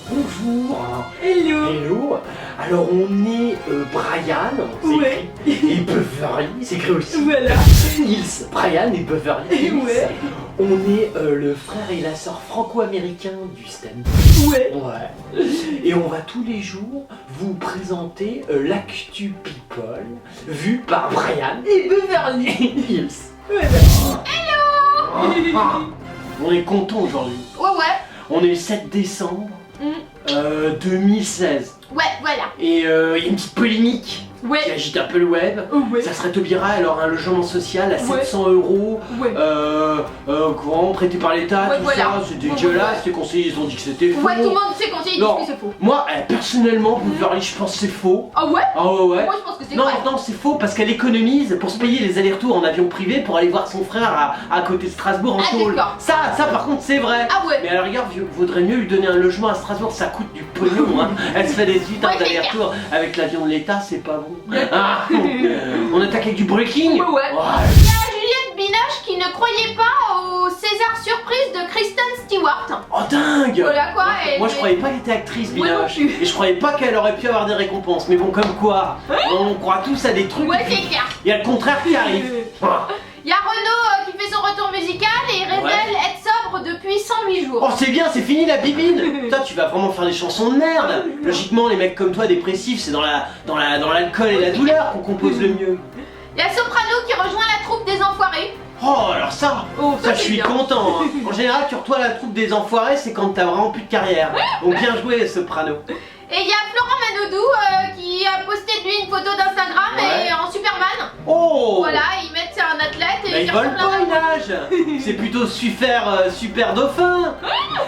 Bonjour. Hello. Hello. Alors on est Brian, c'est Ouais. écrit, et Beverly, c'est écrit aussi. Voilà. Nils, Brian et Beverly. Hills. Ouais. On est le frère et la sœur franco-américain du stand. Ouais. Ouais. Et on va tous les jours vous présenter l'actu people vu par Brian Et Beverly. Hills. Voilà. On est content aujourd'hui. Ouais, On est le 7 décembre Mm. 2016. ouais, voilà. Et il y a une petite polémique qui Ouais, agite un peu le web. Ouais. Ça serait Taubira, alors un logement social à Ouais. 700 €, Ouais. courant prêté par l'État, Ouais, tout voilà. ça, c'est dégueulasse, les conseillers ils ont dit que c'était faux. Ouais, tout le monde sait quand il dit Non. que c'est faux. Moi, personnellement, Beverly, je pense que c'est faux. Ah ouais? Ah ouais. Moi je pense que c'est Non, vrai. non, c'est faux parce qu'elle économise pour se payer les allers-retours en avion privé pour aller voir son frère à côté de Strasbourg en Ah, tôle. d'accord. Ça par contre, c'est vrai. Ah ouais. Mais à la rigueur, vaudrait mieux lui donner un logement à Strasbourg, ça coûte du pognon. Hein. Elle se fait des 8 heures Ouais, c'est d'aller-retour avec l'avion de l'État, c'est pas bon. Ah, on attaque avec du breaking. Ouais, ouais. Il y a Juliette Binoche qui ne croyait pas au César surprise de Kristen Stewart. Oh dingue. Voilà quoi. Et Moi je croyais pas qu'elle était actrice, Moi non Binoche. plus. Et je croyais pas qu'elle aurait pu avoir des récompenses. Mais bon, comme quoi, on croit tous à des trucs. Ouais, et puis c'est clair. il y a le contraire qui arrive. Ah. Il y a Renaud qui fait son retour musical et il révèle être sobre depuis 108 jours. Oh c'est bien, c'est fini la bibine. Putain, tu vas vraiment faire des chansons de merde. Logiquement, les mecs comme toi, dépressifs, c'est dans l'alcool et la douleur qu'on compose le mieux. Il y a Soprano qui rejoint la troupe des enfoirés. Oh alors ça, Oh, ça je c'est suis bien. content. Hein. En général, tu reçois la troupe des enfoirés, c'est quand t'as vraiment plus de carrière. Donc bien joué, Soprano. Et il y a Florent Manodou qui a posté de lui une photo d'Instagram Ouais. et en Superman. Oh. Voilà, ils mettent c'est un athlète et Bah, il ils volent ressemble à pas, un il nage. C'est plutôt super dauphin.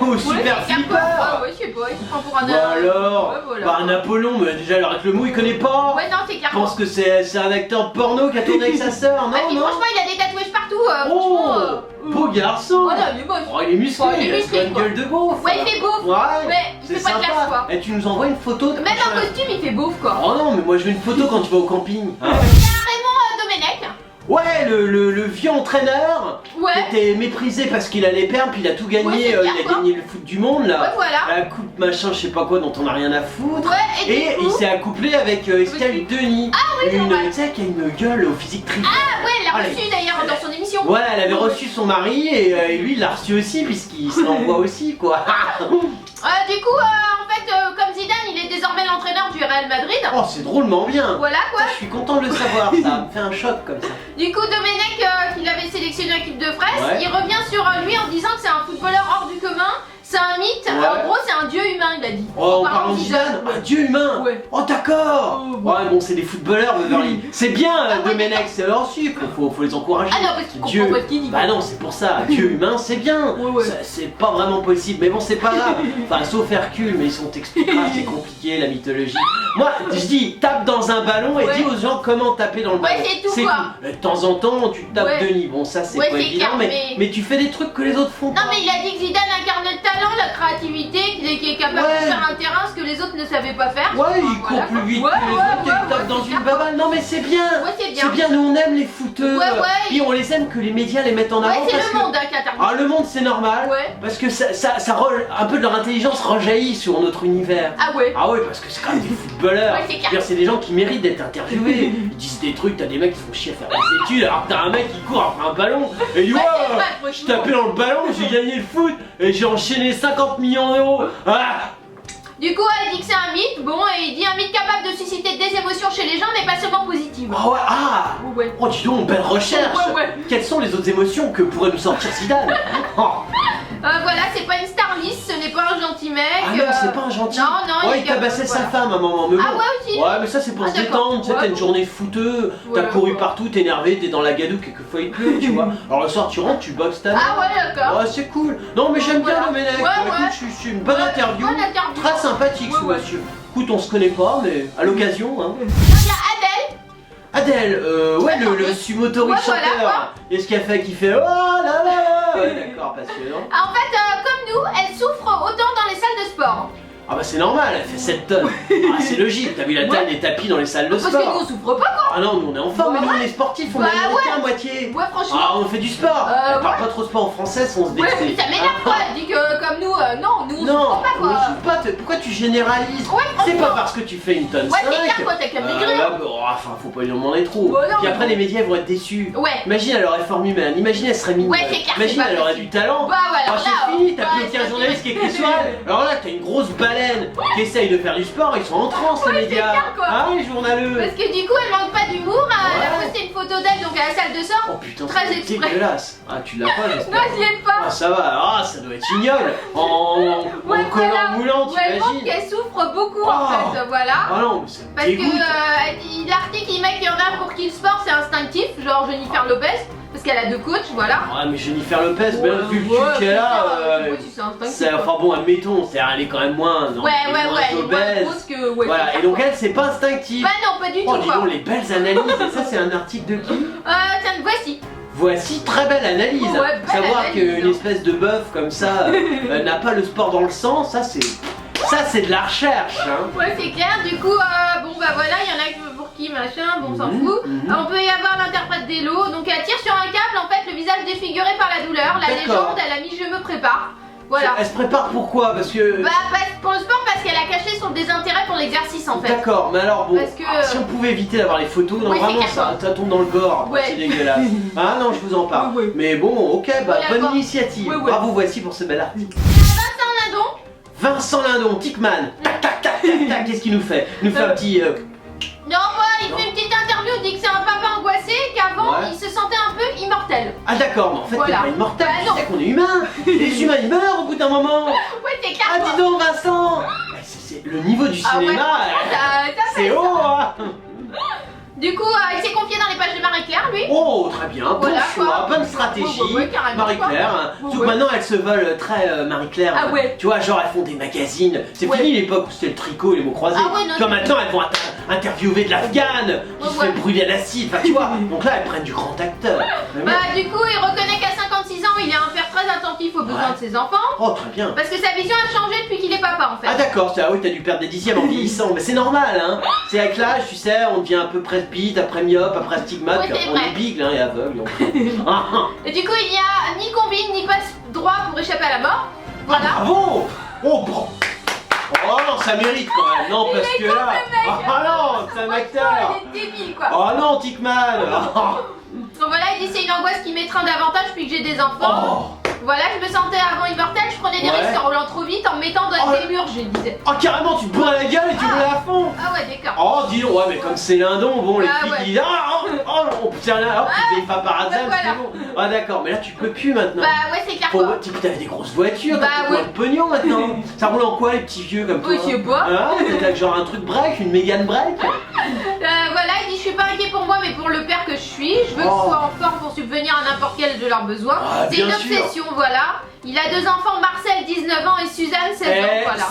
Ou super c'est flipper. Ah ouais, je sais pas, il se prend pour un Bah alors, Ouais, voilà. bah un Apollon, mais déjà alors avec le mot il connaît pas. Ouais, non, c'est Je clair. pense que c'est un acteur porno qui a tourné avec sa sœur, non, Ouais, puis non. franchement, il a des tatouages partout. Oh, Franchement. beau garçon. Oh non, il est moche. Oh, il est musclé, Ouais, il est il a musclé, une quoi. gueule de beauf. Ouais, il fait beauf. Ouais, Ouais, il c'est fait pas de classe, sympa. quoi. Et tu nous envoies une photo de Même en costume, il fait beauf, quoi. Oh non, mais moi je veux une photo quand tu vas au camping. Hein. Il y a Raymond Domenech. Ouais, le vieux entraîneur Ouais. qui était méprisé parce qu'il allait perdre, puis il a tout gagné, Ouais, c'est il bien, a quoi. gagné le foot du monde là. Ouais, voilà. La coupe machin, je sais pas quoi, dont on a rien à foutre. Ouais, et Et du il coup. s'est accouplé avec Estelle Denis. oui, c'est une, vrai. tu sais, qui a une gueule au physique triple. Ah ouais, elle l'a Allez. reçu d'ailleurs dans son émission. Voilà, elle avait reçu son mari et lui il l'a reçu aussi puisqu'il se l'envoie aussi quoi. Du coup, en fait, comme Zidane, il est désormais l'entraîneur du Real Madrid. Oh, c'est drôlement bien. Voilà quoi. Je suis content de le savoir, ça me fait un choc comme ça. Du coup, Domenech, qu'il avait sélectionné en équipe de France, Ouais. il revient sur lui en disant que c'est un footballeur hors du commun, c'est un mythe, Ouais. en gros c'est un dieu humain, il a dit. Oh, on parlant parle de Zidane, un dieu humain. Ouais. Oh d'accord. Oh, Ouais, bon, c'est des footballeurs, Beverly. C'est bien, Ah, ouais, Domenech, c'est aussi, faut les encourager. Ah non, parce qu'il Dieu. comprend pas ce qu'il dit. Bah non, c'est pour ça, Dieu humain, c'est bien. Ouais, ouais. C'est pas vraiment possible, mais bon, c'est pas grave. Enfin, sauf Hercule, mais on t'expliquera, c'est compliqué, la mythologie. Moi, je dis, tape dans un ballon et Ouais. dis aux gens comment taper dans le Ouais, ballon. c'est tout, quoi. De temps en temps, tu tapes Ouais. Denis. Bon, ça, c'est Ouais, pas c'est évident, clair, mais tu fais des trucs que les autres font Non pas. mais il a dit que Zidane incarne le talent, la créativité, qu'il est capable Ouais. de faire un terrain ce que les autres ne savaient pas faire. Ouais, il Voilà, court plus quoi. vite Ouais, que les ouais, autres, il ouais, tape ouais, dans c'est une clair. baballe. Non, mais c'est bien. Ouais, c'est bien. C'est bien, nous on aime les footeux. Ouais, ouais. Puis on les aime que les médias les mettent en avant. Ouais, c'est parce le que- monde qui interdit. Ah, le monde, c'est normal. Ouais. Parce que un peu de leur intelligence rejaillit sur notre univers. Ah ouais. Ah ouais, parce que c'est quand même des footballeurs. Ouais, c'est clair. C'est des gens qui méritent d'être interviewés. Ils disent des trucs, t'as des mecs qui font chier à faire des études, alors que t'as un mec qui court après un ballon et il dit Ouais, ouais, c'est vrai, je franchement. tapais dans le ballon, j'ai gagné le foot et j'ai enchaîné 50 millions d'euros. Ah. Du coup, elle dit que c'est un mythe, bon, et il dit un mythe capable de susciter des émotions chez les gens, mais pas seulement positives. Ah ouais, ah. Ouais. Oh dis donc, belle recherche. Ouais, ouais. Quelles sont les autres émotions que pourrait nous sortir Zidane? Oh. Voilà, c'est pas une star lisse, ce n'est pas un gentil mec. Ah non, c'est pas un gentil. Non, non, Ouais, il il tabassait sa voilà. femme à un moment. Mais Ah bon. ouais aussi. Ouais, mais ça c'est pour Ah, se d'accord. détendre, tu sais, Ouais, t'as une bon. journée fouteux, Ouais, t'as couru ouais. partout, t'es énervé, t'es dans la gadoue, quelquefois il pleut, tu vois. Alors le soir tu rentres, tu boxes ta mère. Ah ouais, d'accord. Ouais, c'est cool. Non, mais j'aime bien Voilà. Domenech. Ouais, Bah, ouais. écoute, c'est une bonne Ouais, interview. bonne interview. Très sympathique ce Ouais, ouais. monsieur. Écoute, on se connaît pas, mais à l'occasion, hein. Il y a Adèle. Adèle, ouais, Ouais, le sumotori Ouais, voilà, chanteur. quoi. Et ce qu'elle fait qui fait oh là là là. Ouais, d'accord, passionnant. En fait, comme nous, elle souffre autant dans les salles de sport. Ah bah c'est normal, elle fait 7 tonnes. Ah c'est logique, t'as vu la taille des tapis dans les salles de Parce que nous sport. on souffre pas quoi. Ah non, nous on est en forme, Bah mais nous on ouais. est sportifs, on Bah est américains ouais. à moitié. Ouais, franchement. Ah on fait du sport. Elle parle ouais. pas trop sport en français, on se Ouais, déteste. mais ça m'énerve quoi. Elle dit que comme nous, non, nous on Non, souffre pas on quoi. ne souffre pas, pourquoi tu généralises? Ouais, C'est franchement. pas parce que tu fais une tonne Ouais, 5. c'est clair quoi, t'as qu'à maigrir. Enfin, faut pas lui en demander trop. Bah non, Puis après, mais les médias vont être déçus. Ouais. Imagine, elle aurait forme humaine. Imagine, elle serait mignonne. Ouais, c'est clair, Imagine, c'est pas elle aurait possible. du talent. Bah ouais, alors c'est là, fini, t'as plus ouais, aucun ça, journaliste c'est- qui écrit sur elle. Alors là, t'as une grosse baleine qui essaye de faire du sport, ils sont en transe, les Ouais, c'est médias. clair, quoi. Ah, les journaleux. Parce que du coup, elle manque pas d'humour. Elle a Ouais. posté une photo d'elle donc à la salle de sport. Oh putain, Très c'est exprès. dégueulasse. Ah, tu l'as pas, Non, j'espère. je l'ai pas. Ah, ça va, ah, ça doit être ignoble. En Ouais, collant voilà. moulant, Ouais, elle montre t'imagines. qu'elle souffre beaucoup en Oh. fait, voilà. Ah non, mais ça me Parce que dégoûte. elle dit- l'article il met qu'il y en a pour qui le sport c'est instinctif, genre Jennifer Lopez, parce qu'elle a 2 coachs, voilà. Ouais, mais Jennifer Lopez, ben, vu le cul qu'elle a, c'est instinctif. c'est, quoi. enfin bon, admettons, c'est-à-dire elle est quand même moins, non, Ouais, elle est ouais, moins ouais, elle est moins obèse. grosse que. Ouais, Voilà, c'est et clair, donc quoi. elle, c'est pas instinctif. Bah non, pas du Oh, tout dis quoi. donc, les belles analyses, et ça, c'est un article de qui? Tiens, voici. Voici, très belle analyse. Ouais, belle Savoir analyse, qu'une hein. espèce de bœuf comme ça n'a pas le sport dans le sang, ça, c'est de la recherche, hein. Ouais, c'est clair, du coup, bon bah voilà, il y en a qui pour qui machin, bon, on s'en Mhm, fout. mhm. On peut y avoir l'interprète d'Elo, donc elle tire sur un câble, en fait, le visage défiguré par la douleur. La D'accord. légende, elle a mis je me prépare. Voilà. Elle se prépare pourquoi? Parce que... Bah, pour le sport, parce qu'elle a caché son désintérêt pour l'exercice en fait. D'accord, mais alors bon, Parce que, si on pouvait éviter d'avoir les photos, non Oui, c'est vraiment clair. ça tombe dans le gore, Ouais. c'est dégueulasse. Ah non, je vous en parle. Ouais, ouais. Mais bon, ok, bah Ouais, bonne d'accord. initiative. Ouais, ouais. Bravo, voici pour ce bel article. Vincent Lindon, Vincent Lindon, Tickman, tac tac tac tac tac, qu'est-ce qu'il nous fait? Il nous fait un petit... non, il Non. fait une petite interview, il dit que c'est un papa angoissé, qu'avant Ouais. il se sentait un peu immortel. Ah d'accord, mais en fait Voilà. t'es pas immortel, Bah, tu non. sais qu'on est humain. Les humains ils meurent au bout d'un moment. Ouais, c'est clair. Ah quoi. dis donc Vincent, le niveau du Ah ouais, cinéma, ça c'est fait haut hein. Du coup, il s'est confié dans les pages de Marie-Claire, lui. Oh très bien, bon Voilà, choix, quoi. bonne stratégie, Ouais, carrément, Marie-Claire. quoi. Hein. Ouais, Surtout que ouais. maintenant elles se veulent très Marie-Claire. Ah ouais. Tu vois, genre elles font des magazines. C'est Ouais. fini l'époque où c'était le tricot et les mots croisés. Ah ouais, non, tu vois, non. maintenant elles vont interviewer de l'Afghane qui se Ouais. fait brûler à l'acide. Enfin tu vois, donc là elles prennent du grand acteur. Bah, du coup, il reconnaît qu'à 56 ans, il est un père très attentif aux besoins Ouais. de ses enfants. Oh très bien. Parce que sa vision a changé depuis qu'il est papa, en fait. Ah d'accord, ah oui t'as dû perdre des dixièmes en vieillissant, mais c'est normal hein. C'est avec l'âge, tu sais, on devient un peu presbyte, après myope, après astigmate, Oui, puis c'est on vrai. est bigle hein, et aveugle. Ah, ah. Et du coup, il n'y a ni combine ni passe droit pour échapper à la mort. Voilà. Bravo. Oh bon. Oh non, ça mérite quand même, non parce que là... Ah non, c'est un acteur. Il est débile, quoi. Oh non, Tickman. Donc voilà, il dit c'est une angoisse qui m'étreint davantage depuis que j'ai des enfants. Oh, Voilà, je me sentais avant immortel, je prenais des Ouais. risques en roulant trop vite, en me mettant dans Oh. des murs, je disais. oh carrément, tu te bourres la gueule et tu roules à fond. Ah ouais, d'accord. Oh dis donc, ouais mais comme c'est Lindon, bon les Ah, filles ouais. qui disent oh putain là, hop, tu fais pas par hasard, bah, voilà. c'est bon. Ah d'accord, mais là tu peux plus maintenant. Bah ouais, c'est clair Faut... quoi. Tu t'avais des grosses voitures, Bah, t'as plein ouais. de pognon maintenant. Ça roule en quoi les petits vieux comme toi? Oui, je sais pas. Hein? T'as genre un truc break, une Mégane break? Voilà, il dit je suis pas inquiet pour moi, mais pour le père que je suis. Je veux Oh. qu'ils soient en forme pour subvenir à n'importe quel de leurs besoins. Ah, C'est bien une sûr. obsession, voilà. Il a 2 enfants, Marcel 19 ans et Suzanne 16 ans, voilà.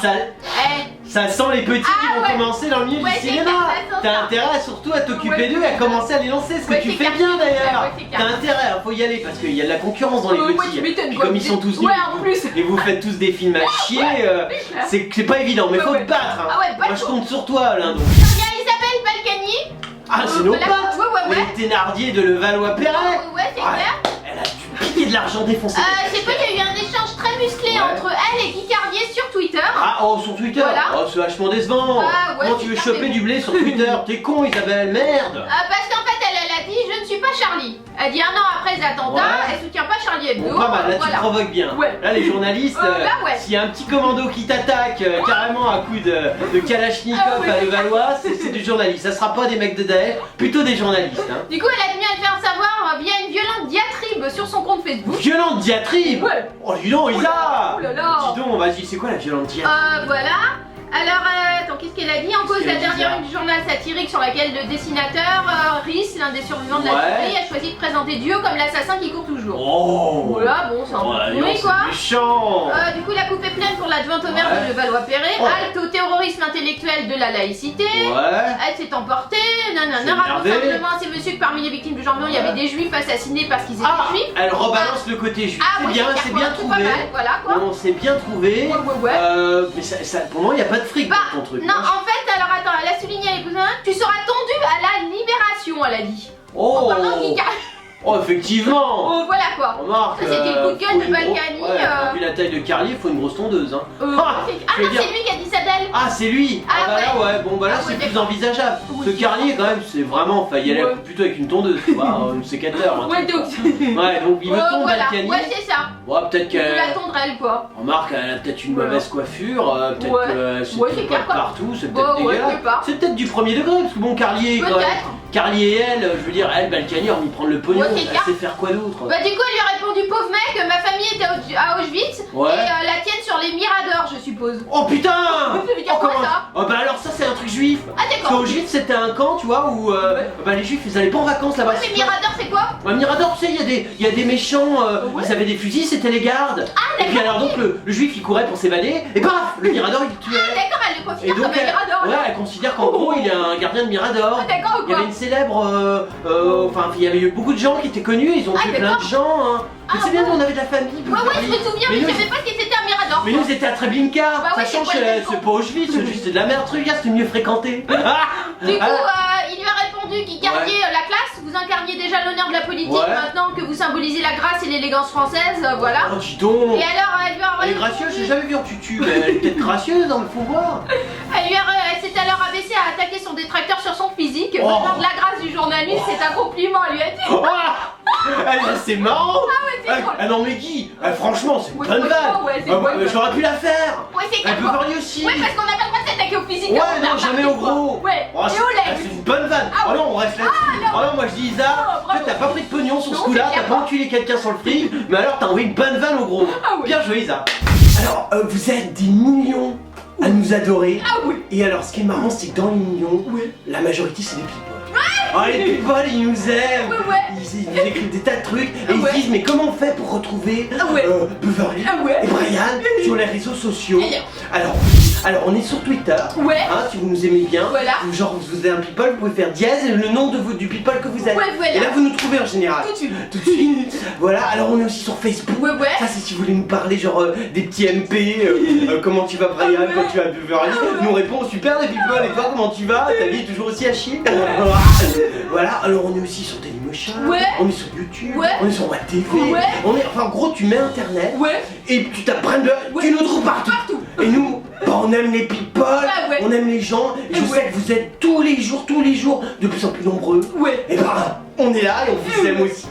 Ça sent les petits qui Ah, vont ouais. commencer dans le milieu Ouais, du c'est cinéma. clair, ça sent T'as ça. intérêt surtout à t'occuper Ouais. d'eux et à commencer à les lancer, ce que Ouais, tu c'est fais clair. bien d'ailleurs. Ouais, c'est clair. T'as intérêt, faut y aller parce qu'il y a de la concurrence dans les Ouais, petits. tu m'étonnes, Puis quoi. comme ils sont tous Ouais, nuls en plus. et vous faites tous des films à chier, c'est pas évident, mais Ouais, faut ouais. te battre. Hein. Ah ouais, Moi je compte sur toi, Lindon. Il y a Isabelle Balkany. Ah, c'est nos Voilà. potes, Ouais, ouais. les Thénardier de Levallois-Perret. Ouais, c'est clair. Elle a dû piquer de l'argent défoncé. Je sais pas, il y a eu un échange très musclé Ouais. entre elle et Guy Carlier sur Twitter. Ah, oh, sur Twitter. Voilà. Oh, c'est vachement décevant. Ah, ouais, Comment c'est tu veux clair, choper mais du blé sur Twitter? T'es con, Isabelle, merde. Parce qu'en fait, elle a dit je ne suis pas Charlie. Elle dit un an après les attentats, Ouais. elle soutient pas Charlie Hebdo. Bon, pas mal, là tu voilà. provoques bien. Ouais. Là les journalistes, Là, ouais. s'il y a un petit commando qui t'attaque carrément à coup de Kalachnikov Ah, ouais. à Levallois, c'est du journaliste. Ça sera pas des mecs de Daesh, plutôt des journalistes. Hein. Du coup, elle a tenu à le faire savoir via une violente diatribe sur son compte Facebook. Violente diatribe. Ouais. Oh dis donc Isa. Oh là là. Dis donc, vas-y, c'est quoi la violente diatribe? Voilà. Alors, attends, qu'est-ce qu'elle a dit? En cause, qu'elle la a dit, dernière ça une du journal satirique sur laquelle le dessinateur, Rhys, l'un des survivants de la Ouais. tuerie, a choisi de présenter Dieu comme l'assassin qui court toujours. Oh. Voilà, bon, c'est un Ouais, peu non, pourri, c'est quoi. méchant. Du coup, la coupe est pleine pour l'adjointe au maire Ouais. de Levallois-Perret. Oh. Halte au terrorisme intellectuel de la laïcité. Ouais. Elle s'est emportée, C'est nanana, raconte énervé. simplement à ces messieurs que parmi les victimes du jambon, il y avait des juifs assassinés parce qu'ils étaient Ah, juif. Elle rebalance le côté juif. Ah C'est oui, bien, car c'est pour bien le coup, trouvé. pas mal, voilà quoi. On s'est bien trouvé. Ouais. Mais pour moi, il n'y a pas de fric Bah, dans ton truc. non, en fait, alors attends, elle a souligné à l'épouse, tu seras tendu à la libération, elle a dit. Oh, En parlant de Kika. oh, effectivement. Oh, voilà quoi. Remarque. Ça, c'était le coup de gueule faut de une Balkany, Ouais, vu la taille de Carly, il faut une grosse tondeuse. Hein. Ah je non, veux dire- c'est lui qui a dit ça d'elle. Ah, c'est lui. Ah, bah là, ouais. Bon, bah là, Ah, c'est ouais, plus d'accord. envisageable. Oui. Ce Carly, quand même, c'est vraiment. Enfin, il y allait Ouais. plutôt avec une tondeuse, tu vois, un sécateur. un Ouais, truc, donc. quoi. Ouais, donc il veut tondre voilà. Balkany. Ouais, c'est ça. Ouais, peut-être Il veut la qu'elle. tondre elle quoi. Remarque, elle a peut-être une Voilà. mauvaise coiffure, peut-être Ouais. que c'est Ouais, tout c'est pas clair, quoi. partout, c'est Ouais, peut-être ouais, dégueulasse. je sais pas. C'est peut-être du premier degré, parce que bon, Carly, quand même. Peut-être. Carly et elle, je veux dire, elle, Balkany, hormis prendre le pognon, Ouais, c'est elle clair. sait faire quoi d'autre? Bah, du coup, elle lui a répondu, pauvre mec, ma famille était à Auschwitz. Ouais. Et la tienne sur les miradors, je suppose. Oh putain! Ça veut dire quoi, ça? Oh bah alors ça c'est un truc juif. Ah, Parce d'accord. qu'Auschwitz c'était un camp, tu vois, où bah, les juifs ils allaient pas en vacances là-bas. Ouais, mais mirador, c'est quoi? Mirador, tu sais, il y a des méchants, Ouais. ils avaient des fusils, c'était les gardes. Ah, Et puis alors donc le juif il courait pour s'évader, et paf, le Mirador il le tuait. D'accord, elle le Et considère donc comme un mirador. ouais, là. elle considère qu'en gros il est un gardien de Mirador. Ah, d'accord ou Il y avait quoi? une célèbre, enfin il y avait eu beaucoup de gens qui étaient connus, ils ont Ah, tué plein de gens. Hein. Ah, C'est bien bon. qu'on avait de la famille. Ouais, je me souviens, mais je nous, savais pas ce que c'était un mirador. mais nous c'était à Treblinka, Bah ouais, sachant c'est que quoi le même c'est pas Auschwitz, Auschwitz c'est de la merde, regarde, c'était mieux fréquenté. Du coup, Ah. il lui a répondu qu'il gardiez la classe, vous incarniez déjà l'honneur de la politique, Ouais. maintenant que vous symbolisez la grâce et l'élégance française, voilà. Oh dis donc. Et alors, elle lui a Elle est répondu- gracieuse, j'ai jamais vu en tutu, mais elle est peut-être gracieuse, hein, mais faut voir. Elle s'est alors abaissée à attaquer son détracteur sur son physique, Oh. venant de la grâce du journaliste, c'est un compliment, elle lui a dit. C'est marrant. c'est drôle. Ah non mais Guy, franchement c'est une Ouais, bonne vanne. franchement, ouais, c'est une bonne vanne. J'aurais pu la faire. Ouais, c'est Elle clair, peut quoi. parler aussi. Ouais, parce qu'on n'a pas le droit de s'attaquer au physique. Ouais, hein, on a non, jamais remarqué, au gros. quoi. Ouais, Oh, et c'est au lait. c'est une bonne vanne. Ah, Oh non, on reste là-dessus. Oh non, moi je dis Isa, Oh, bravo. toi t'as pas pris de pognon sur Non, ce coup-là, c'est t'as bien. pas enculé quelqu'un sur le fric, mais alors t'as envoyé une bonne vanne au gros. Ah oui. Bien joué Isa. Alors, vous êtes des millions à nous adorer. Ah oui. Et alors, ce qui est marrant, c'est que dans les millions, la majorité c'est des people. Ah, les people, ils nous aiment. Ouais. Ils nous écrivent des tas de trucs et ils Ouais. se disent mais comment on fait pour retrouver Ah ouais. Beverly Ah ouais. et Brian sur les réseaux sociaux. Alors on est sur Twitter. Ouais. Hein, si vous nous aimez bien, Voilà. genre vous êtes un people, vous pouvez faire dièse et le nom du people que vous êtes. Ouais, voilà. Et là vous nous trouvez en général. Tout de suite. Tout de suite. Voilà, alors on est aussi sur Facebook. Ouais. Ça c'est si vous voulez nous parler genre des petits MP, comment tu vas Brian, Ah ouais. quand tu vas Beverly, Ah ouais. nous répond super les people et toi comment tu vas, ta vie est toujours aussi à chier. Voilà, alors on est aussi sur Dailymotion, Ouais. on est sur YouTube, Ouais. on est sur Watt TV, Ouais. on est, enfin en gros tu mets internet Ouais. et tu tapes Brandon, Ouais. tu nous trouves partout. Partout. Et nous, bah, on aime les people, Ah ouais. on aime les gens, et je Ouais. sais que vous êtes tous les jours, de plus en plus nombreux. Ouais. Et bah, on est là et on vous aime aussi.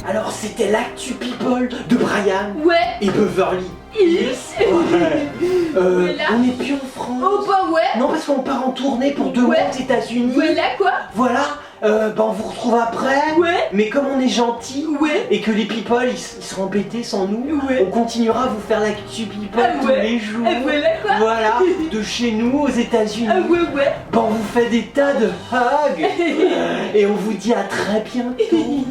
Alors c'était l'actu people de Brian Ouais. et Beverly. Yes. Ouais. Voilà. On n'est plus en France. Oh bah ouais. Non, parce qu'on part en tournée pour 2 Ouais. mois aux États-Unis. Voilà quoi. Voilà, bah on vous retrouve après. Ouais. Mais comme on est gentil Ouais. et que les people ils seront embêtés sans nous, Ouais. on continuera à vous faire l'actu people Ah tous ouais. les jours. Ah, voilà quoi. Voilà, de chez nous aux États-Unis. Ah ouais. Bah on vous fait des tas de hugs et on vous dit à très bientôt.